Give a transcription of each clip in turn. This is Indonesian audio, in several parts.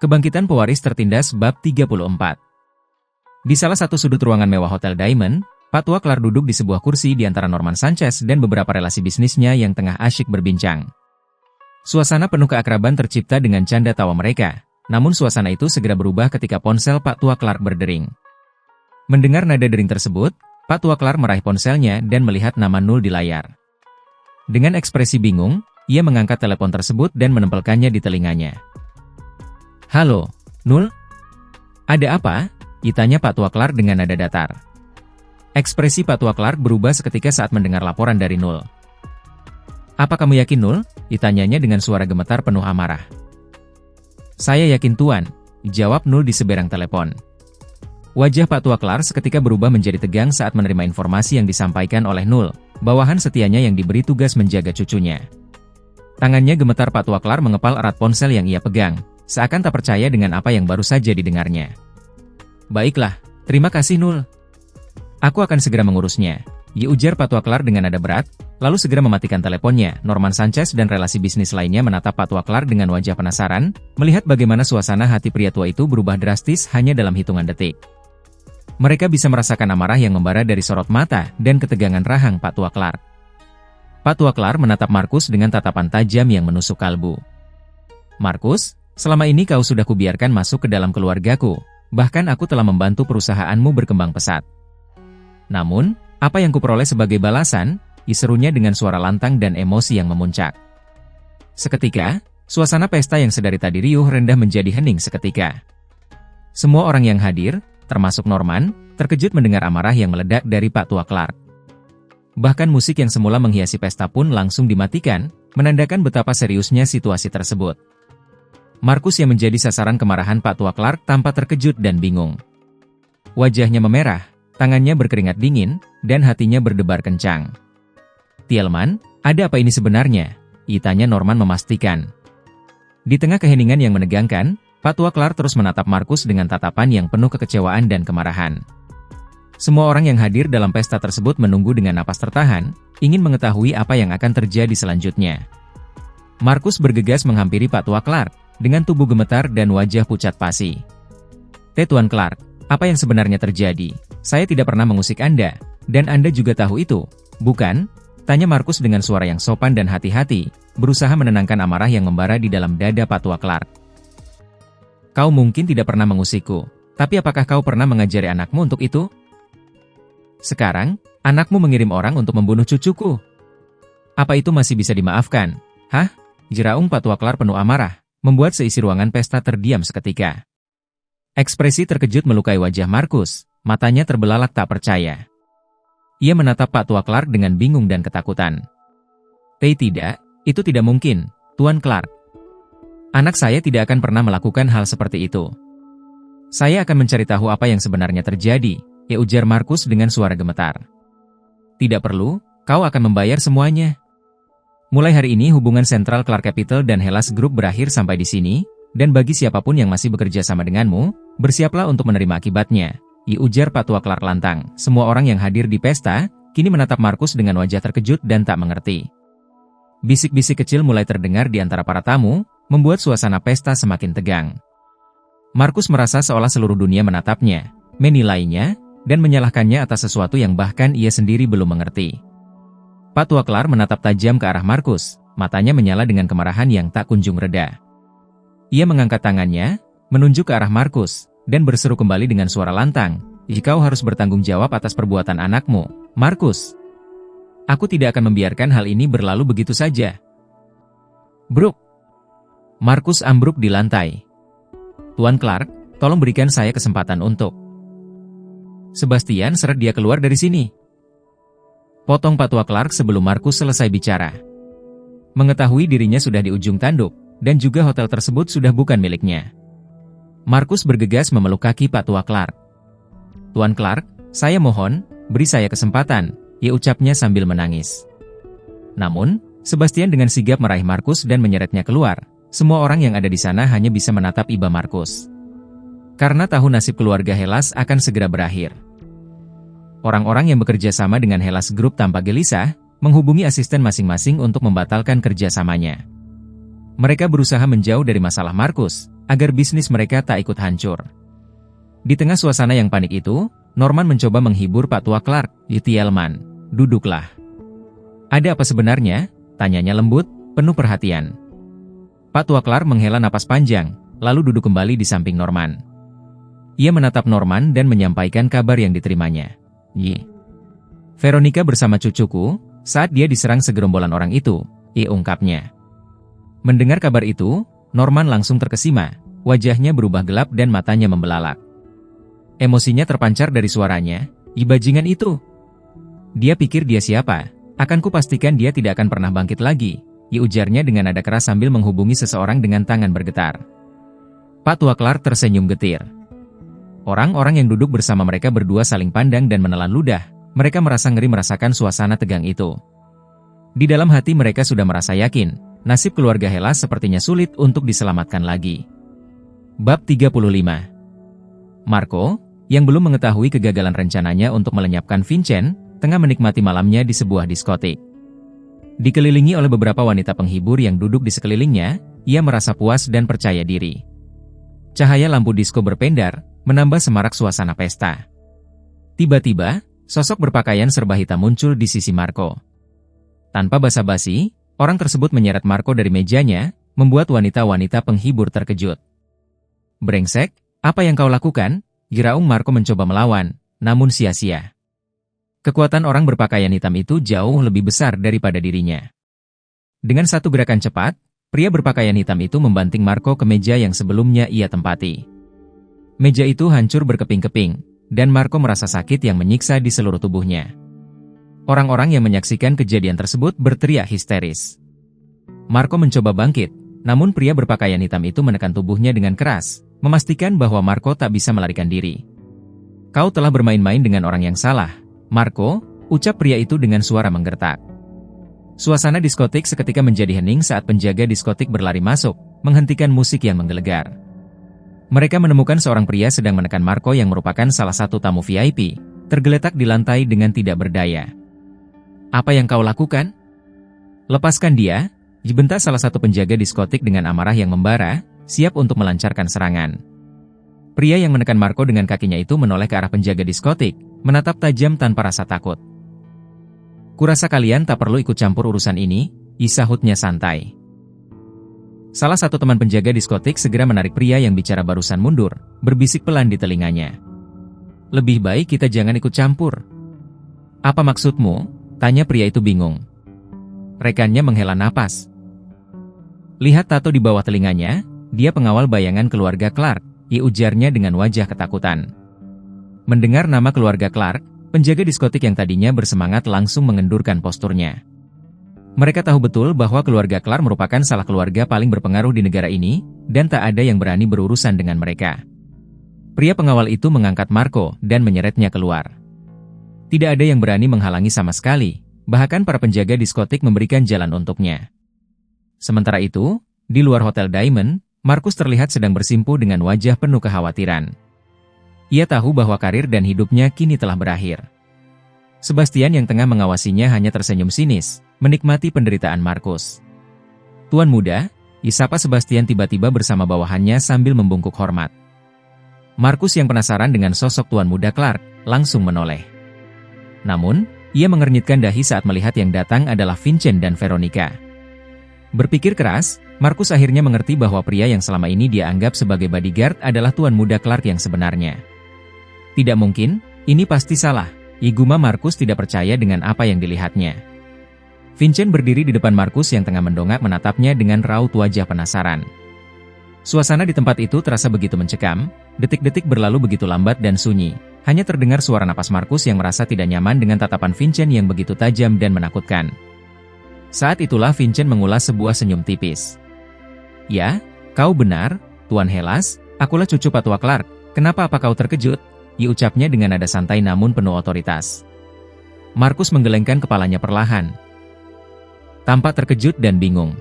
Kebangkitan pewaris tertindas bab 34. Di salah satu sudut ruangan mewah Hotel Diamond, Pak Tua Clark duduk di sebuah kursi di antara Norman Sanchez dan beberapa relasi bisnisnya yang tengah asyik berbincang. Suasana penuh keakraban tercipta dengan canda tawa mereka, namun suasana itu segera berubah ketika ponsel Pak Tua Clark berdering. Mendengar nada dering tersebut, Pak Tua Clark meraih ponselnya dan melihat nama Nul di layar. Dengan ekspresi bingung, ia mengangkat telepon tersebut dan menempelkannya di telinganya. "Halo, Nul? Ada apa?" ditanya Pak Tua Clark dengan nada datar. Ekspresi Pak Tua Clark berubah seketika saat mendengar laporan dari Nul. "Apa kamu yakin, Nul?" ditanyanya dengan suara gemetar penuh amarah. "Saya yakin, Tuan," jawab Nul di seberang telepon. Wajah Pak Tua Clark seketika berubah menjadi tegang saat menerima informasi yang disampaikan oleh Nul, bawahan setianya yang diberi tugas menjaga cucunya. Tangannya gemetar. Pak Tua Clark mengepal erat ponsel yang ia pegang, seakan tak percaya dengan apa yang baru saja didengarnya. "Baiklah, terima kasih, Nul. Aku akan segera mengurusnya," ujar Pak Tua Clark dengan nada berat, lalu segera mematikan teleponnya. Norman Sanchez dan relasi bisnis lainnya menatap Pak Tua Clark dengan wajah penasaran, melihat bagaimana suasana hati pria tua itu berubah drastis hanya dalam hitungan detik. Mereka bisa merasakan amarah yang membara dari sorot mata dan ketegangan rahang Pak Tua Clark. Pak Tua Clark menatap Markus dengan tatapan tajam yang menusuk kalbu. "Markus, selama ini kau sudah kubiarkan masuk ke dalam keluargaku, bahkan aku telah membantu perusahaanmu berkembang pesat. Namun, apa yang kuperoleh sebagai balasan?" serunya dengan suara lantang dan emosi yang memuncak. Seketika, suasana pesta yang sedari tadi riuh rendah menjadi hening seketika. Semua orang yang hadir, termasuk Norman, terkejut mendengar amarah yang meledak dari Pak Tua Clark. Bahkan musik yang semula menghiasi pesta pun langsung dimatikan, menandakan betapa seriusnya situasi tersebut. Markus yang menjadi sasaran kemarahan Pak Tua Clark tampak terkejut dan bingung. Wajahnya memerah, tangannya berkeringat dingin, dan hatinya berdebar kencang. "Tielman, ada apa ini sebenarnya?" tanya Norman memastikan. Di tengah keheningan yang menegangkan, Pak Tua Clark terus menatap Markus dengan tatapan yang penuh kekecewaan dan kemarahan. Semua orang yang hadir dalam pesta tersebut menunggu dengan napas tertahan, ingin mengetahui apa yang akan terjadi selanjutnya. Markus bergegas menghampiri Pak Tua Clark, dengan tubuh gemetar dan wajah pucat pasi. Tuan Clark, apa yang sebenarnya terjadi? Saya tidak pernah mengusik Anda, dan Anda juga tahu itu, bukan?" tanya Markus dengan suara yang sopan dan hati-hati, berusaha menenangkan amarah yang membara di dalam dada Pak Tua Clark. "Kau mungkin tidak pernah mengusikku, tapi apakah kau pernah mengajari anakmu untuk itu? Sekarang, anakmu mengirim orang untuk membunuh cucuku. Apa itu masih bisa dimaafkan?" "Hah?" jeraung Pak Tua Clark penuh amarah, membuat seisi ruangan pesta terdiam seketika. Ekspresi terkejut melukai wajah Markus, matanya terbelalak tak percaya. Ia menatap Pak Tua Clark dengan bingung dan ketakutan. Tidak, itu tidak mungkin, Tuan Clark. Anak saya tidak akan pernah melakukan hal seperti itu. Saya akan mencari tahu apa yang sebenarnya terjadi, ujar Markus dengan suara gemetar. Tidak perlu, kau akan membayar semuanya. Mulai hari ini hubungan sentral Clark Capital dan Hellas Group berakhir sampai di sini, dan bagi siapapun yang masih bekerja sama denganmu, bersiaplah untuk menerima akibatnya, ujar Pak Tua Clark lantang. Semua orang yang hadir di pesta, kini menatap Markus dengan wajah terkejut dan tak mengerti. Bisik-bisik kecil mulai terdengar di antara para tamu, membuat suasana pesta semakin tegang. Markus merasa seolah seluruh dunia menatapnya, menilainya, dan menyalahkannya atas sesuatu yang bahkan ia sendiri belum mengerti. Pak Tua Clark menatap tajam ke arah Markus, matanya menyala dengan kemarahan yang tak kunjung reda. Ia mengangkat tangannya, menunjuk ke arah Markus, dan berseru kembali dengan suara lantang, "Kau harus bertanggung jawab atas perbuatan anakmu, Markus. Aku tidak akan membiarkan hal ini berlalu begitu saja." Bruk! Markus ambruk di lantai. "Tuan Clark, tolong berikan saya kesempatan untuk..." "Sebastian, seret dia keluar dari sini," potong Pak Tua Clark sebelum Markus selesai bicara. Mengetahui dirinya sudah di ujung tanduk, dan juga hotel tersebut sudah bukan miliknya. Markus bergegas memeluk kaki Pak Tua Clark. "Tuan Clark, saya mohon, beri saya kesempatan," ucapnya sambil menangis. Namun, Sebastian dengan sigap meraih Markus dan menyeretnya keluar. Semua orang yang ada di sana hanya bisa menatap iba Markus. Karena tahu nasib keluarga Hellas akan segera berakhir. Orang-orang yang bekerja sama dengan Hellas Group tanpa gelisah, menghubungi asisten masing-masing untuk membatalkan kerjasamanya. Mereka berusaha menjauh dari masalah Markus, agar bisnis mereka tak ikut hancur. Di tengah suasana yang panik itu, Norman mencoba menghibur Pak Tua Clark. "Tielman, duduklah." "Ada apa sebenarnya?" tanyanya lembut, penuh perhatian. Pak Tua Clark menghela napas panjang, lalu duduk kembali di samping Norman. Ia menatap Norman dan menyampaikan kabar yang diterimanya. "Veronica bersama cucuku, saat dia diserang segerombolan orang itu," ungkapnya. Mendengar kabar itu, Norman langsung terkesima, wajahnya berubah gelap dan matanya membelalak. Emosinya terpancar dari suaranya. "Bajingan itu! Dia pikir dia siapa? Akan kupastikan dia tidak akan pernah bangkit lagi," ujarnya dengan nada keras sambil menghubungi seseorang dengan tangan bergetar. Pak Tua Clark tersenyum getir. Orang-orang yang duduk bersama mereka berdua saling pandang dan menelan ludah. Mereka merasa ngeri merasakan suasana tegang itu. Di dalam hati mereka sudah merasa yakin, nasib keluarga Hellas sepertinya sulit untuk diselamatkan lagi. Bab 35. Marco, yang belum mengetahui kegagalan rencananya untuk melenyapkan Vincent, tengah menikmati malamnya di sebuah diskotik. Dikelilingi oleh beberapa wanita penghibur yang duduk di sekelilingnya, ia merasa puas dan percaya diri. Cahaya lampu disko berpendar, menambah semarak suasana pesta. Tiba-tiba, sosok berpakaian serba hitam muncul di sisi Marco. Tanpa basa-basi, orang tersebut menyeret Marco dari mejanya, membuat wanita-wanita penghibur terkejut. "Brengsek, apa yang kau lakukan?" giraung Marco mencoba melawan, namun sia-sia. Kekuatan orang berpakaian hitam itu jauh lebih besar daripada dirinya. Dengan satu gerakan cepat, pria berpakaian hitam itu membanting Marco ke meja yang sebelumnya ia tempati. Meja itu hancur berkeping-keping, dan Marco merasa sakit yang menyiksa di seluruh tubuhnya. Orang-orang yang menyaksikan kejadian tersebut berteriak histeris. Marco mencoba bangkit, namun pria berpakaian hitam itu menekan tubuhnya dengan keras, memastikan bahwa Marco tak bisa melarikan diri. "Kau telah bermain-main dengan orang yang salah, Marco," ucap pria itu dengan suara menggertak. Suasana diskotik seketika menjadi hening saat penjaga diskotik berlari masuk, menghentikan musik yang menggelegar. Mereka menemukan seorang pria sedang menekan Marco yang merupakan salah satu tamu VIP, tergeletak di lantai dengan tidak berdaya. "Apa yang kau lakukan? Lepaskan dia," bentak salah satu penjaga diskotik dengan amarah yang membara, siap untuk melancarkan serangan. Pria yang menekan Marco dengan kakinya itu menoleh ke arah penjaga diskotik, menatap tajam tanpa rasa takut. "Kurasa kalian tak perlu ikut campur urusan ini," sahutnya santai. Salah satu teman penjaga diskotik segera menarik pria yang bicara barusan mundur, berbisik pelan di telinganya. "Lebih baik kita jangan ikut campur." "Apa maksudmu?" tanya pria itu bingung. Rekannya menghela napas. "Lihat tato di bawah telinganya, dia pengawal bayangan keluarga Clark," ujarnya dengan wajah ketakutan. Mendengar nama keluarga Clark, penjaga diskotik yang tadinya bersemangat langsung mengendurkan posturnya. Mereka tahu betul bahwa keluarga Clark merupakan salah keluarga paling berpengaruh di negara ini, dan tak ada yang berani berurusan dengan mereka. Pria pengawal itu mengangkat Marco dan menyeretnya keluar. Tidak ada yang berani menghalangi sama sekali, bahkan para penjaga diskotik memberikan jalan untuknya. Sementara itu, di luar Hotel Diamond, Marcus terlihat sedang bersimpu dengan wajah penuh kekhawatiran. Ia tahu bahwa karir dan hidupnya kini telah berakhir. Sebastian yang tengah mengawasinya hanya tersenyum sinis, menikmati penderitaan Marcus. "Tuan muda," disapa Sebastian tiba-tiba bersama bawahannya sambil membungkuk hormat. Marcus yang penasaran dengan sosok Tuan muda Clark, langsung menoleh. Namun, ia mengernyitkan dahi saat melihat yang datang adalah Vincent dan Veronica. Berpikir keras, Marcus akhirnya mengerti bahwa pria yang selama ini dia anggap sebagai bodyguard adalah Tuan muda Clark yang sebenarnya. Tidak mungkin, ini pasti salah, gumam Marcus tidak percaya dengan apa yang dilihatnya. Vincent berdiri di depan Marcus yang tengah mendongak menatapnya dengan raut wajah penasaran. Suasana di tempat itu terasa begitu mencekam, detik-detik berlalu begitu lambat dan sunyi, hanya terdengar suara napas Marcus yang merasa tidak nyaman dengan tatapan Vincent yang begitu tajam dan menakutkan. Saat itulah Vincent mengulas sebuah senyum tipis. "Ya, kau benar, Tuan Hellas, akulah cucu Patua Clark, kenapa kau terkejut?" ucapnya dengan nada santai namun penuh otoritas. Marcus menggelengkan kepalanya perlahan. Tampak terkejut dan bingung.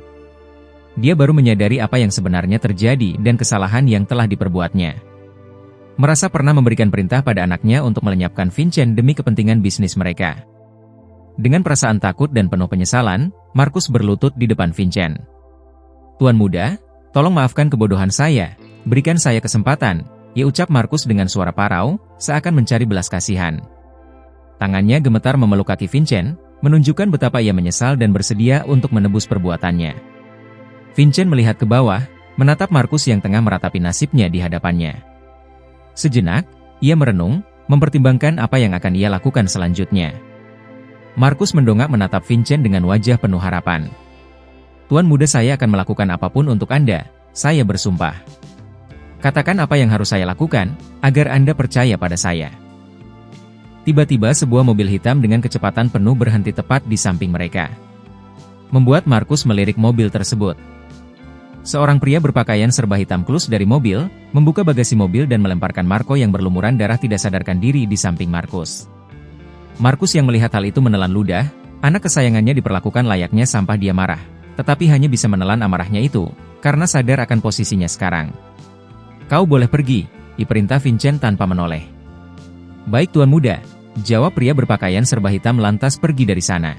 Dia baru menyadari apa yang sebenarnya terjadi dan kesalahan yang telah diperbuatnya. Merasa pernah memberikan perintah pada anaknya untuk melenyapkan Vincent demi kepentingan bisnis mereka. Dengan perasaan takut dan penuh penyesalan, Marcus berlutut di depan Vincent. "Tuan muda, tolong maafkan kebodohan saya," Berikan saya kesempatan, ya ucap Markus dengan suara parau, seakan mencari belas kasihan. Tangannya gemetar memeluk kaki Vincent, menunjukkan betapa ia menyesal dan bersedia untuk menebus perbuatannya. Vincent melihat ke bawah, menatap Markus yang tengah meratapi nasibnya di hadapannya. Sejenak, ia merenung, mempertimbangkan apa yang akan ia lakukan selanjutnya. Markus mendongak menatap Vincent dengan wajah penuh harapan. "Tuan muda, saya akan melakukan apapun untuk Anda, saya bersumpah. Katakan apa yang harus saya lakukan, agar Anda percaya pada saya." Tiba-tiba sebuah mobil hitam dengan kecepatan penuh berhenti tepat di samping mereka. Membuat Markus melirik mobil tersebut. Seorang pria berpakaian serba hitam klus dari mobil, membuka bagasi mobil dan melemparkan Marco yang berlumuran darah tidak sadarkan diri di samping Markus. Markus yang melihat hal itu menelan ludah, anak kesayangannya diperlakukan layaknya sampah. Dia marah, tetapi hanya bisa menelan amarahnya itu, karena sadar akan posisinya sekarang. "Kau boleh pergi," diperintah Vincent tanpa menoleh. "Baik tuan muda," jawab pria berpakaian serba hitam lantas pergi dari sana.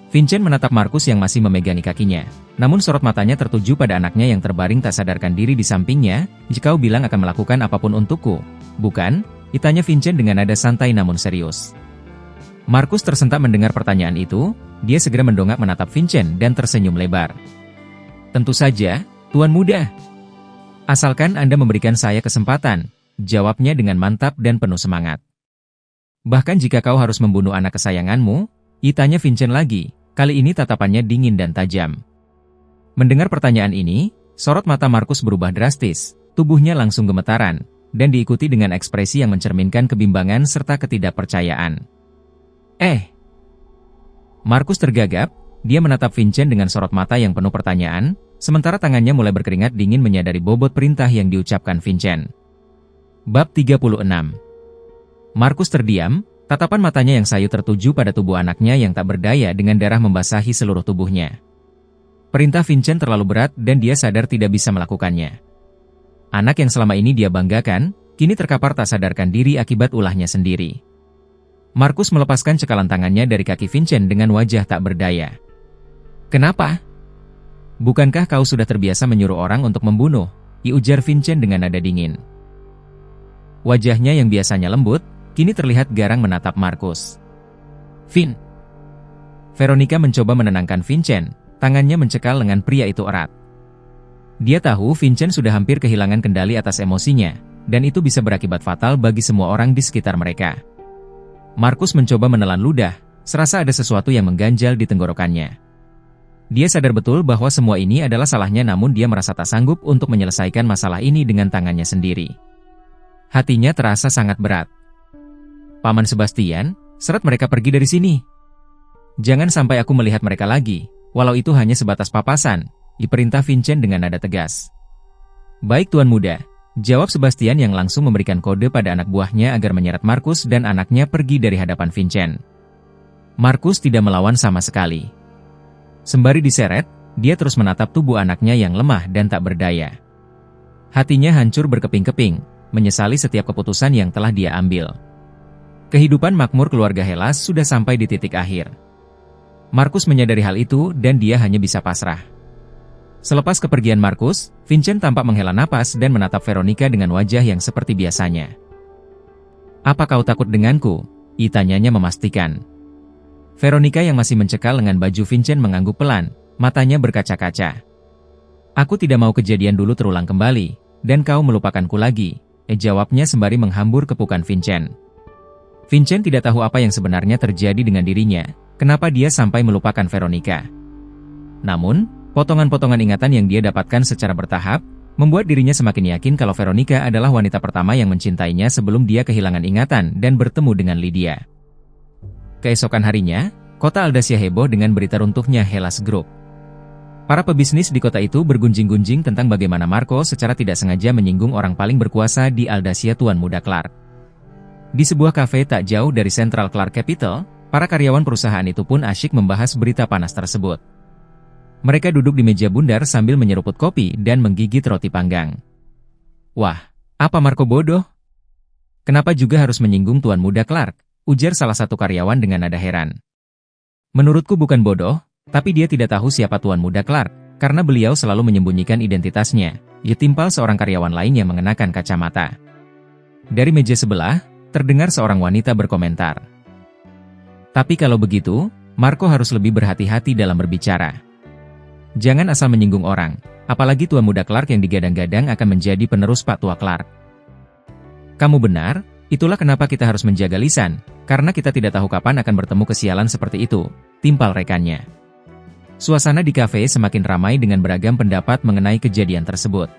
Vincent menatap Markus yang masih memegangi kakinya, namun sorot matanya tertuju pada anaknya yang terbaring tak sadarkan diri di sampingnya. "Jika kau bilang akan melakukan apapun untukku, bukan?" tanya Vincent dengan nada santai namun serius. Markus tersentak mendengar pertanyaan itu, dia segera mendongak menatap Vincent dan tersenyum lebar. "Tentu saja, tuan muda. Asalkan Anda memberikan saya kesempatan," jawabnya dengan mantap dan penuh semangat. "Bahkan jika kau harus membunuh anak kesayanganmu?" tanya Vincent lagi, kali ini tatapannya dingin dan tajam. Mendengar pertanyaan ini, sorot mata Markus berubah drastis, tubuhnya langsung gemetaran, dan diikuti dengan ekspresi yang mencerminkan kebimbangan serta ketidakpercayaan. Markus tergagap, dia menatap Vincent dengan sorot mata yang penuh pertanyaan, sementara tangannya mulai berkeringat dingin menyadari bobot perintah yang diucapkan Vincent. Bab 36. Markus terdiam, tatapan matanya yang sayu tertuju pada tubuh anaknya yang tak berdaya dengan darah membasahi seluruh tubuhnya. Perintah Vincent terlalu berat dan dia sadar tidak bisa melakukannya. Anak yang selama ini dia banggakan, kini terkapar tak sadarkan diri akibat ulahnya sendiri. Markus melepaskan cekalan tangannya dari kaki Vincent dengan wajah tak berdaya. "Kenapa? Bukankah kau sudah terbiasa menyuruh orang untuk membunuh?" ujar Vincent dengan nada dingin. Wajahnya yang biasanya lembut, kini terlihat garang menatap Markus. "Vin." Veronica mencoba menenangkan Vincent, tangannya mencekal lengan pria itu erat. Dia tahu Vincent sudah hampir kehilangan kendali atas emosinya, dan itu bisa berakibat fatal bagi semua orang di sekitar mereka. Markus mencoba menelan ludah, serasa ada sesuatu yang mengganjal di tenggorokannya. Dia sadar betul bahwa semua ini adalah salahnya, namun dia merasa tak sanggup untuk menyelesaikan masalah ini dengan tangannya sendiri. Hatinya terasa sangat berat. "Paman Sebastian, seret mereka pergi dari sini. Jangan sampai aku melihat mereka lagi, walau itu hanya sebatas papasan," diperintah Vincent dengan nada tegas. "Baik tuan muda," jawab Sebastian yang langsung memberikan kode pada anak buahnya agar menyeret Markus dan anaknya pergi dari hadapan Vincent. Markus tidak melawan sama sekali. Sembari diseret, dia terus menatap tubuh anaknya yang lemah dan tak berdaya. Hatinya hancur berkeping-keping, menyesali setiap keputusan yang telah dia ambil. Kehidupan makmur keluarga Hellas sudah sampai di titik akhir. Markus menyadari hal itu dan dia hanya bisa pasrah. Selepas kepergian Markus, Vincent tampak menghela napas dan menatap Veronica dengan wajah yang seperti biasanya. "Apa kau takut denganku?" tanyanya memastikan. Veronica yang masih mencekal lengan baju Vincent mengangguk pelan, matanya berkaca-kaca. "Aku tidak mau kejadian dulu terulang kembali, dan kau melupakanku lagi," jawabnya sembari menghambur kepukan Vincent. Vincent tidak tahu apa yang sebenarnya terjadi dengan dirinya, kenapa dia sampai melupakan Veronica. Namun, potongan-potongan ingatan yang dia dapatkan secara bertahap, membuat dirinya semakin yakin kalau Veronica adalah wanita pertama yang mencintainya sebelum dia kehilangan ingatan dan bertemu dengan Lydia. Keesokan harinya, kota Aldasia heboh dengan berita runtuhnya Hellas Group. Para pebisnis di kota itu bergunjing-gunjing tentang bagaimana Marco secara tidak sengaja menyinggung orang paling berkuasa di Aldasia, Tuan Muda Clark. Di sebuah kafe tak jauh dari Central Clark Capital, para karyawan perusahaan itu pun asyik membahas berita panas tersebut. Mereka duduk di meja bundar sambil menyeruput kopi dan menggigit roti panggang. "Wah, apa Marco bodoh? Kenapa juga harus menyinggung Tuan Muda Clark?" ujar salah satu karyawan dengan nada heran. "Menurutku bukan bodoh, tapi dia tidak tahu siapa Tuan Muda Clark," karena beliau selalu menyembunyikan identitasnya, ditimpal seorang karyawan lain yang mengenakan kacamata. Dari meja sebelah, terdengar seorang wanita berkomentar. Tapi kalau begitu, Marco harus lebih berhati-hati dalam berbicara. Jangan asal menyinggung orang, apalagi Tuan Muda Clark yang digadang-gadang akan menjadi penerus Pak Tua Clark. Kamu benar, itulah kenapa kita harus menjaga lisan, karena kita tidak tahu kapan akan bertemu kesialan seperti itu, timpal rekannya. Suasana di kafe semakin ramai dengan beragam pendapat mengenai kejadian tersebut.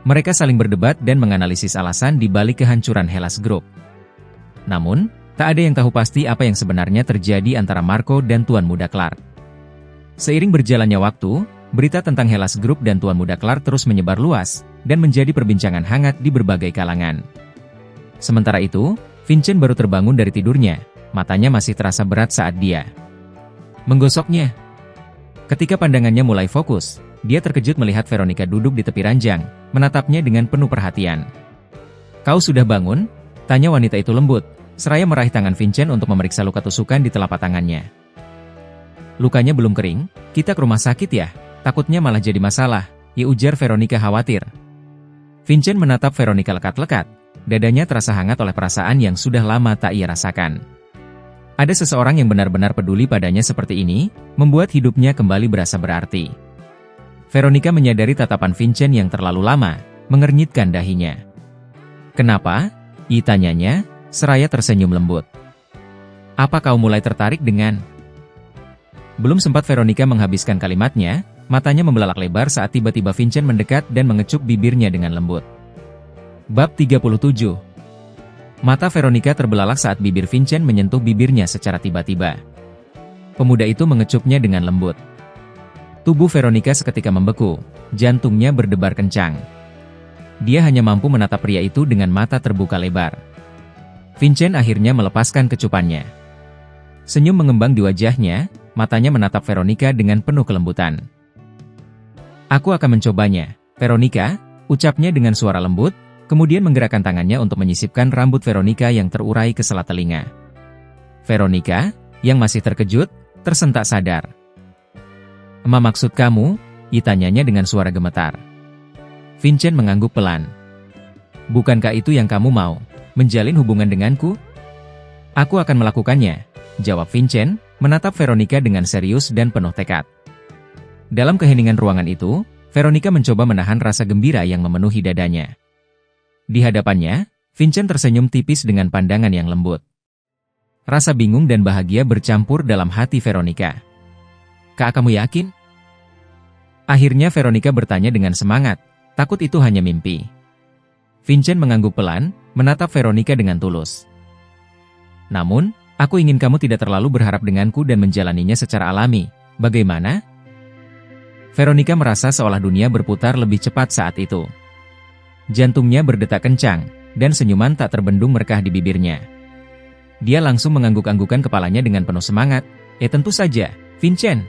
Mereka saling berdebat dan menganalisis alasan di balik kehancuran Hellas Group. Namun, tak ada yang tahu pasti apa yang sebenarnya terjadi antara Marco dan Tuan Muda Clark. Seiring berjalannya waktu, berita tentang Hellas Group dan Tuan Muda Clark terus menyebar luas, dan menjadi perbincangan hangat di berbagai kalangan. Sementara itu, Vincent baru terbangun dari tidurnya, matanya masih terasa berat saat dia menggosoknya. Ketika pandangannya mulai fokus, dia terkejut melihat Veronica duduk di tepi ranjang, menatapnya dengan penuh perhatian. "Kau sudah bangun?" tanya wanita itu lembut, seraya meraih tangan Vincent untuk memeriksa luka tusukan di telapak tangannya. "Lukanya belum kering, kita ke rumah sakit ya, takutnya malah jadi masalah," ujar Veronica khawatir. Vincent menatap Veronica lekat-lekat, dadanya terasa hangat oleh perasaan yang sudah lama tak ia rasakan. Ada seseorang yang benar-benar peduli padanya seperti ini, membuat hidupnya kembali berasa berarti. Veronica menyadari tatapan Vincent yang terlalu lama, mengernyitkan dahinya. "Kenapa?" tanyanya, seraya tersenyum lembut. "Apa kau mulai tertarik dengan?" Belum sempat Veronica menghabiskan kalimatnya, matanya membelalak lebar saat tiba-tiba Vincent mendekat dan mengecup bibirnya dengan lembut. Bab 37. Mata Veronica terbelalak saat bibir Vincent menyentuh bibirnya secara tiba-tiba. Pemuda itu mengecupnya dengan lembut. Tubuh Veronica seketika membeku, jantungnya berdebar kencang. Dia hanya mampu menatap pria itu dengan mata terbuka lebar. Vincent akhirnya melepaskan kecupannya. Senyum mengembang di wajahnya, matanya menatap Veronica dengan penuh kelembutan. "Aku akan mencobanya, Veronica," ucapnya dengan suara lembut, kemudian menggerakkan tangannya untuk menyisipkan rambut Veronica yang terurai ke sela telinga. Veronica, yang masih terkejut, tersentak sadar. Maksud kamu?" tanyanya dengan suara gemetar. Vincent mengangguk pelan. "Bukankah itu yang kamu mau, menjalin hubungan denganku?" "Aku akan melakukannya," jawab Vincent, menatap Veronica dengan serius dan penuh tekad. Dalam keheningan ruangan itu, Veronica mencoba menahan rasa gembira yang memenuhi dadanya. Di hadapannya, Vincent tersenyum tipis dengan pandangan yang lembut. Rasa bingung dan bahagia bercampur dalam hati Veronica. "Kak, kamu yakin?" Akhirnya Veronica bertanya dengan semangat, takut itu hanya mimpi. Vincent mengangguk pelan, menatap Veronica dengan tulus. "Namun, aku ingin kamu tidak terlalu berharap denganku dan menjalaninya secara alami. Bagaimana?" Veronica merasa seolah dunia berputar lebih cepat saat itu. Jantungnya berdetak kencang, dan senyuman tak terbendung merekah di bibirnya. Dia langsung mengangguk-anggukan kepalanya dengan penuh semangat. Tentu saja, Vincent.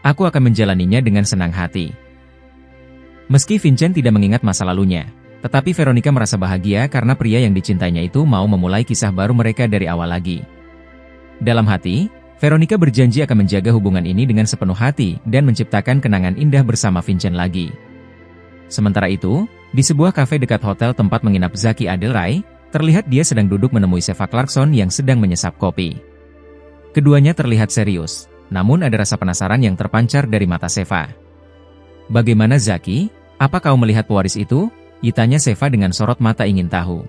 Aku akan menjalaninya dengan senang hati." Meski Vincent tidak mengingat masa lalunya, tetapi Veronica merasa bahagia karena pria yang dicintainya itu mau memulai kisah baru mereka dari awal lagi. Dalam hati, Veronica berjanji akan menjaga hubungan ini dengan sepenuh hati dan menciptakan kenangan indah bersama Vincent lagi. Sementara itu, di sebuah kafe dekat hotel tempat menginap Zaki Adelrai, terlihat dia sedang duduk menemui Sheva Clarkson yang sedang menyesap kopi. Keduanya terlihat serius, namun ada rasa penasaran yang terpancar dari mata Sheva. "Bagaimana Zaki? Apa kau melihat pewaris itu?" tanya Sheva dengan sorot mata ingin tahu.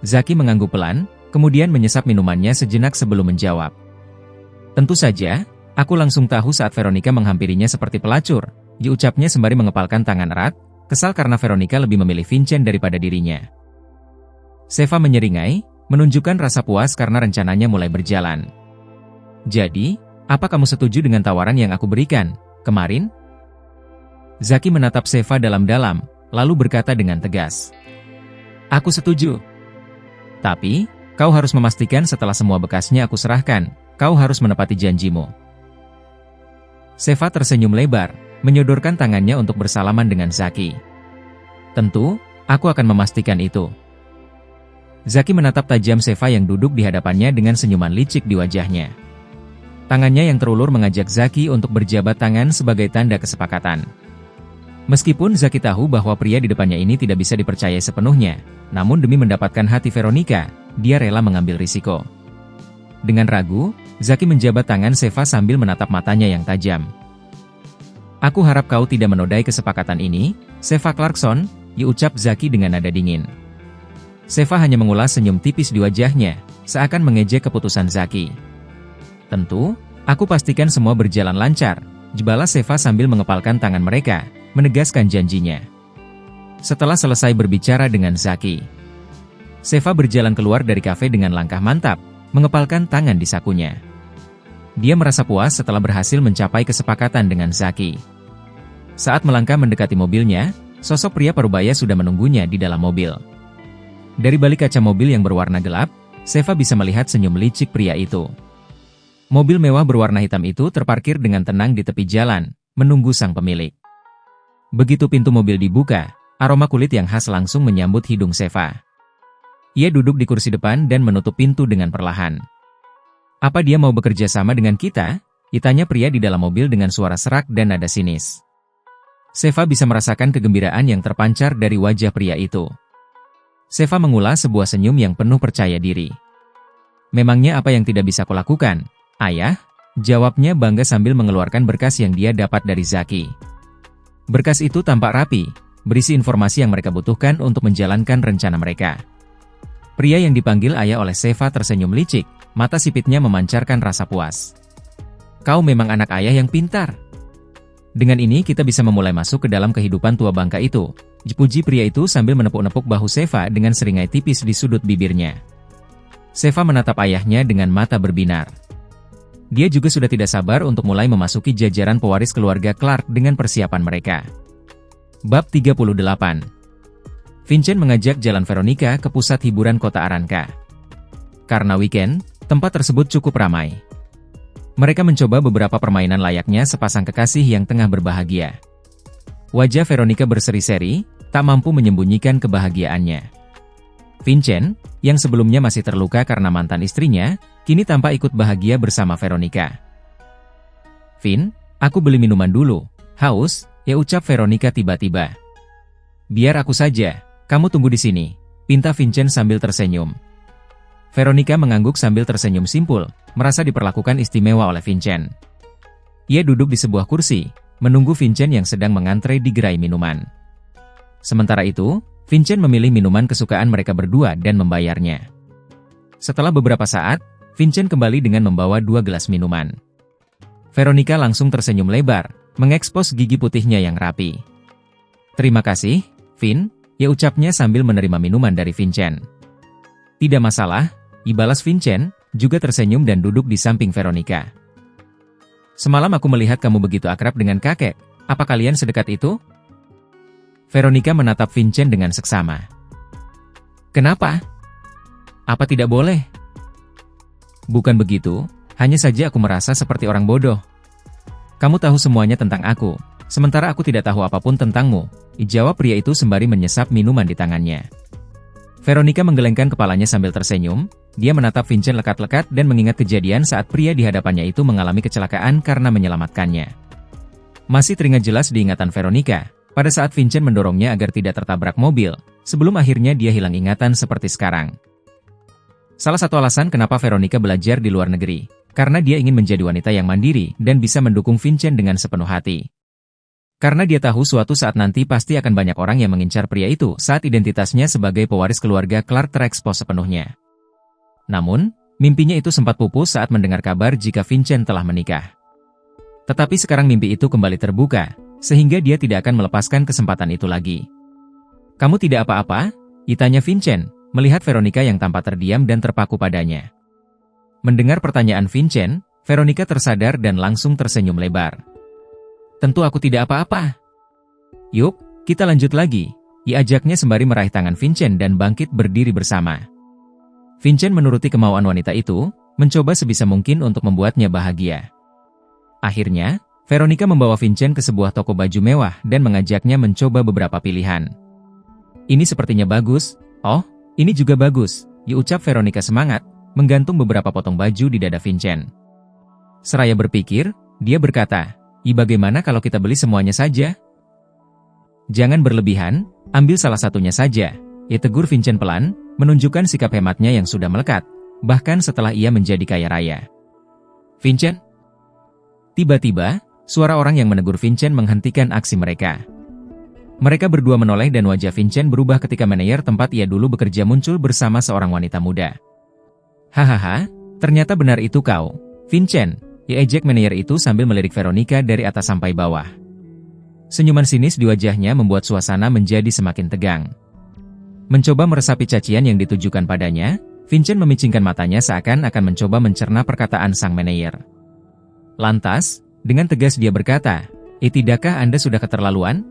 Zaki mengangguk pelan, kemudian menyesap minumannya sejenak sebelum menjawab. "Tentu saja, aku langsung tahu saat Veronica menghampirinya seperti pelacur," diucapnya sembari mengepalkan tangan erat, kesal karena Veronica lebih memilih Vincent daripada dirinya. Sheva menyeringai, menunjukkan rasa puas karena rencananya mulai berjalan. "Jadi, apa kamu setuju dengan tawaran yang aku berikan kemarin?" Zaki menatap Sheva dalam-dalam, lalu berkata dengan tegas. "Aku setuju. Tapi, kau harus memastikan setelah semua bekasnya aku serahkan, kau harus menepati janjimu." Sheva tersenyum lebar, menyodorkan tangannya untuk bersalaman dengan Zaki. "Tentu, aku akan memastikan itu." Zaki menatap tajam Sheva yang duduk di hadapannya dengan senyuman licik di wajahnya. Tangannya yang terulur mengajak Zaki untuk berjabat tangan sebagai tanda kesepakatan. Meskipun Zaki tahu bahwa pria di depannya ini tidak bisa dipercayai sepenuhnya, namun demi mendapatkan hati Veronica, dia rela mengambil risiko. Dengan ragu, Zaki menjabat tangan Sheva sambil menatap matanya yang tajam. "Aku harap kau tidak menodai kesepakatan ini, Sheva Clarkson," ucap Zaki dengan nada dingin. Sheva hanya mengulas senyum tipis di wajahnya, seakan mengejek keputusan Zaki. "Tentu, aku pastikan semua berjalan lancar," balas Sheva sambil mengepalkan tangan mereka, menegaskan janjinya. Setelah selesai berbicara dengan Zaki, Sheva berjalan keluar dari kafe dengan langkah mantap, mengepalkan tangan di sakunya. Dia merasa puas setelah berhasil mencapai kesepakatan dengan Zaki. Saat melangkah mendekati mobilnya, sosok pria parubaya sudah menunggunya di dalam mobil. Dari balik kaca mobil yang berwarna gelap, Sheva bisa melihat senyum licik pria itu. Mobil mewah berwarna hitam itu terparkir dengan tenang di tepi jalan, menunggu sang pemilik. Begitu pintu mobil dibuka, aroma kulit yang khas langsung menyambut hidung Sheva. Ia duduk di kursi depan dan menutup pintu dengan perlahan. "Apa dia mau bekerja sama dengan kita?" tanya pria di dalam mobil dengan suara serak dan nada sinis. Sheva bisa merasakan kegembiraan yang terpancar dari wajah pria itu. Sheva mengulas sebuah senyum yang penuh percaya diri. "Memangnya apa yang tidak bisa kulakukan, Ayah?" jawabnya bangga sambil mengeluarkan berkas yang dia dapat dari Zaki. Berkas itu tampak rapi, berisi informasi yang mereka butuhkan untuk menjalankan rencana mereka. Pria yang dipanggil ayah oleh Sheva tersenyum licik, mata sipitnya memancarkan rasa puas. "Kau memang anak ayah yang pintar. Dengan ini kita bisa memulai masuk ke dalam kehidupan tua bangka itu," puji pria itu sambil menepuk-nepuk bahu Sheva dengan seringai tipis di sudut bibirnya. Sheva menatap ayahnya dengan mata berbinar. Dia juga sudah tidak sabar untuk mulai memasuki jajaran pewaris keluarga Clark dengan persiapan mereka. Bab 38. Vincent mengajak jalan Veronica ke pusat hiburan kota Aranka. Karena weekend, tempat tersebut cukup ramai. Mereka mencoba beberapa permainan layaknya sepasang kekasih yang tengah berbahagia. Wajah Veronica berseri-seri, tak mampu menyembunyikan kebahagiaannya. Vincent, yang sebelumnya masih terluka karena mantan istrinya, kini tampak ikut bahagia bersama Veronica. "Vin, aku beli minuman dulu, haus," ucap Veronica tiba-tiba. "Biar aku saja, kamu tunggu di sini," pinta Vincent sambil tersenyum. Veronica mengangguk sambil tersenyum simpul, merasa diperlakukan istimewa oleh Vincent. Ia duduk di sebuah kursi, menunggu Vincent yang sedang mengantre di gerai minuman. Sementara itu, Vincent memilih minuman kesukaan mereka berdua dan membayarnya. Setelah beberapa saat, Vincent kembali dengan membawa 2 gelas minuman. Veronica langsung tersenyum lebar, mengekspos gigi putihnya yang rapi. "Terima kasih, Vin," ucapnya sambil menerima minuman dari Vincent. "Tidak masalah," balas Vincent, juga tersenyum dan duduk di samping Veronica. "Semalam aku melihat kamu begitu akrab dengan kakek, apa kalian sedekat itu?" Veronica menatap Vincent dengan seksama. "Kenapa? Apa tidak boleh?" "Bukan begitu, hanya saja aku merasa seperti orang bodoh. Kamu tahu semuanya tentang aku, sementara aku tidak tahu apapun tentangmu," jawab pria itu sembari menyesap minuman di tangannya. Veronica menggelengkan kepalanya sambil tersenyum, dia menatap Vincent lekat-lekat dan mengingat kejadian saat pria di hadapannya itu mengalami kecelakaan karena menyelamatkannya. Masih teringat jelas di ingatan Veronica, pada saat Vincent mendorongnya agar tidak tertabrak mobil, sebelum akhirnya dia hilang ingatan seperti sekarang. Salah satu alasan kenapa Veronica belajar di luar negeri, karena dia ingin menjadi wanita yang mandiri dan bisa mendukung Vincent dengan sepenuh hati. Karena dia tahu suatu saat nanti pasti akan banyak orang yang mengincar pria itu saat identitasnya sebagai pewaris keluarga Clark terekspos sepenuhnya. Namun, mimpinya itu sempat pupus saat mendengar kabar jika Vincent telah menikah. Tetapi sekarang mimpi itu kembali terbuka, sehingga dia tidak akan melepaskan kesempatan itu lagi. "Kamu tidak apa-apa?" tanya Vincent, melihat Veronica yang tampak terdiam dan terpaku padanya. Mendengar pertanyaan Vincent, Veronica tersadar dan langsung tersenyum lebar. "Tentu aku tidak apa-apa." "Yuk, kita lanjut lagi," ajaknya sembari meraih tangan Vincent dan bangkit berdiri bersama. Vincent menuruti kemauan wanita itu, mencoba sebisa mungkin untuk membuatnya bahagia. Akhirnya, Veronica membawa Vincent ke sebuah toko baju mewah dan mengajaknya mencoba beberapa pilihan. "Ini sepertinya bagus." "Oh, ini juga bagus," ucap Veronica semangat, menggantung beberapa potong baju di dada Vincent. Seraya berpikir, dia berkata, bagaimana kalau kita beli semuanya saja? Jangan berlebihan, ambil salah satunya saja. Tegur Vincent pelan, menunjukkan sikap hematnya yang sudah melekat, bahkan setelah ia menjadi kaya raya. Vincent? Tiba-tiba, suara orang yang menegur Vincent menghentikan aksi mereka. Mereka berdua menoleh dan wajah Vincent berubah ketika manajer tempat ia dulu bekerja muncul bersama seorang wanita muda. Hahaha, ternyata benar itu kau, Vincent, ejek manajer itu sambil melirik Veronica dari atas sampai bawah. Senyuman sinis di wajahnya membuat suasana menjadi semakin tegang. Mencoba meresapi cacian yang ditujukan padanya, Vincent memicingkan matanya seakan-akan mencoba mencerna perkataan sang manajer. Lantas, dengan tegas dia berkata, tidakkah Anda sudah keterlaluan?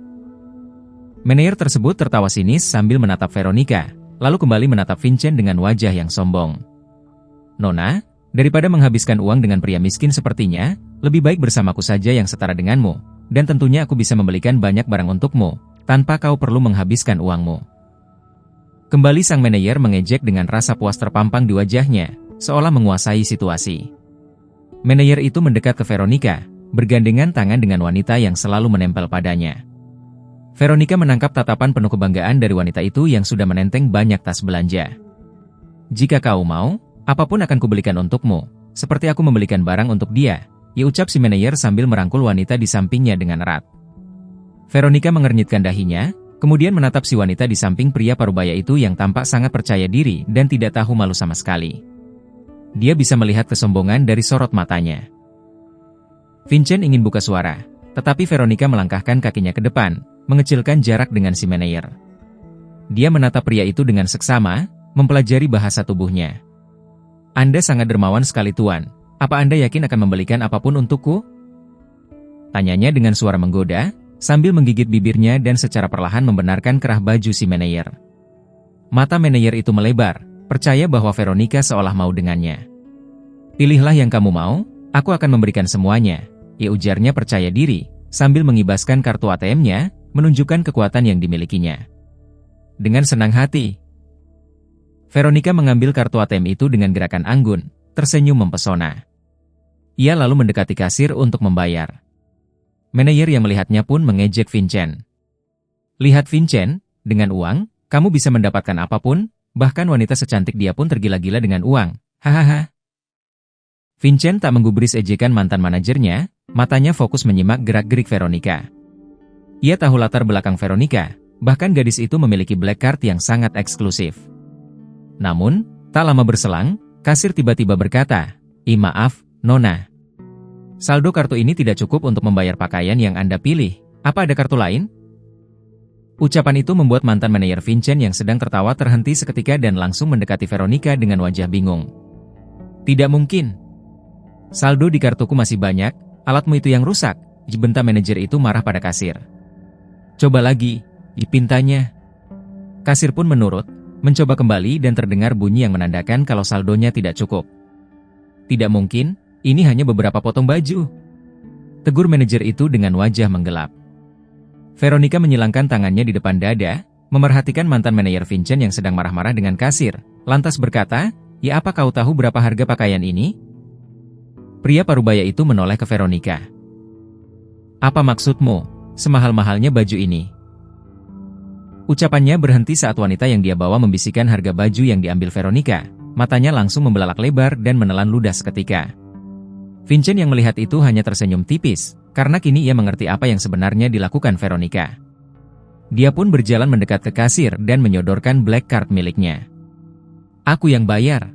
Manajer tersebut tertawa sinis sambil menatap Veronica, lalu kembali menatap Vincent dengan wajah yang sombong. Nona, daripada menghabiskan uang dengan pria miskin sepertinya, lebih baik bersamaku saja yang setara denganmu, dan tentunya aku bisa membelikan banyak barang untukmu, tanpa kau perlu menghabiskan uangmu. Kembali sang manajer mengejek dengan rasa puas terpampang di wajahnya, seolah menguasai situasi. Manajer itu mendekat ke Veronica, bergandengan tangan dengan wanita yang selalu menempel padanya. Veronica menangkap tatapan penuh kebanggaan dari wanita itu yang sudah menenteng banyak tas belanja. Jika kau mau, apapun akan kubelikan untukmu, seperti aku membelikan barang untuk dia, ucap si manajer sambil merangkul wanita di sampingnya dengan erat. Veronica mengernyitkan dahinya, kemudian menatap si wanita di samping pria parubaya itu yang tampak sangat percaya diri dan tidak tahu malu sama sekali. Dia bisa melihat kesombongan dari sorot matanya. Vincent ingin buka suara, tetapi Veronica melangkahkan kakinya ke depan, mengecilkan jarak dengan si manajer. Dia menatap pria itu dengan seksama, mempelajari bahasa tubuhnya. Anda sangat dermawan sekali tuan, apa Anda yakin akan membelikan apapun untukku? Tanyanya dengan suara menggoda, sambil menggigit bibirnya dan secara perlahan membenarkan kerah baju si manajer. Mata manajer itu melebar, percaya bahwa Veronica seolah mau dengannya. Pilihlah yang kamu mau, aku akan memberikan semuanya, ujarnya percaya diri, sambil mengibaskan kartu ATM-nya, menunjukkan kekuatan yang dimilikinya. Dengan senang hati, Veronica mengambil kartu ATM itu dengan gerakan anggun, tersenyum mempesona. Ia lalu mendekati kasir untuk membayar. Manajer yang melihatnya pun mengejek Vincent. Lihat Vincent, dengan uang, kamu bisa mendapatkan apapun, bahkan wanita secantik dia pun tergila-gila dengan uang, hahaha. Vincent tak menggubris ejekan mantan manajernya, matanya fokus menyimak gerak-gerik Veronica. Ia tahu latar belakang Veronica, bahkan gadis itu memiliki black card yang sangat eksklusif. Namun, tak lama berselang, kasir tiba-tiba berkata, maaf, Nona. Saldo kartu ini tidak cukup untuk membayar pakaian yang Anda pilih, apa ada kartu lain? Ucapan itu membuat mantan manajer Vincent yang sedang tertawa terhenti seketika dan langsung mendekati Veronica dengan wajah bingung. Tidak mungkin. Saldo di kartuku masih banyak, alatmu itu yang rusak, bentak manajer itu marah pada kasir. Coba lagi, pintanya. Kasir pun menurut, mencoba kembali dan terdengar bunyi yang menandakan kalau saldonya tidak cukup. Tidak mungkin, ini hanya beberapa potong baju. Tegur manajer itu dengan wajah menggelap. Veronica menyilangkan tangannya di depan dada, memerhatikan mantan manajer Vincent yang sedang marah-marah dengan kasir, lantas berkata, apa kau tahu berapa harga pakaian ini? Pria parubaya itu menoleh ke Veronica. Apa maksudmu? Semahal-mahalnya baju ini. Ucapannya berhenti saat wanita yang dia bawa membisikkan harga baju yang diambil Veronica. Matanya langsung membelalak lebar dan menelan ludah seketika. Vincent yang melihat itu hanya tersenyum tipis, karena kini ia mengerti apa yang sebenarnya dilakukan Veronica. Dia pun berjalan mendekat ke kasir dan menyodorkan black card miliknya. Aku yang bayar.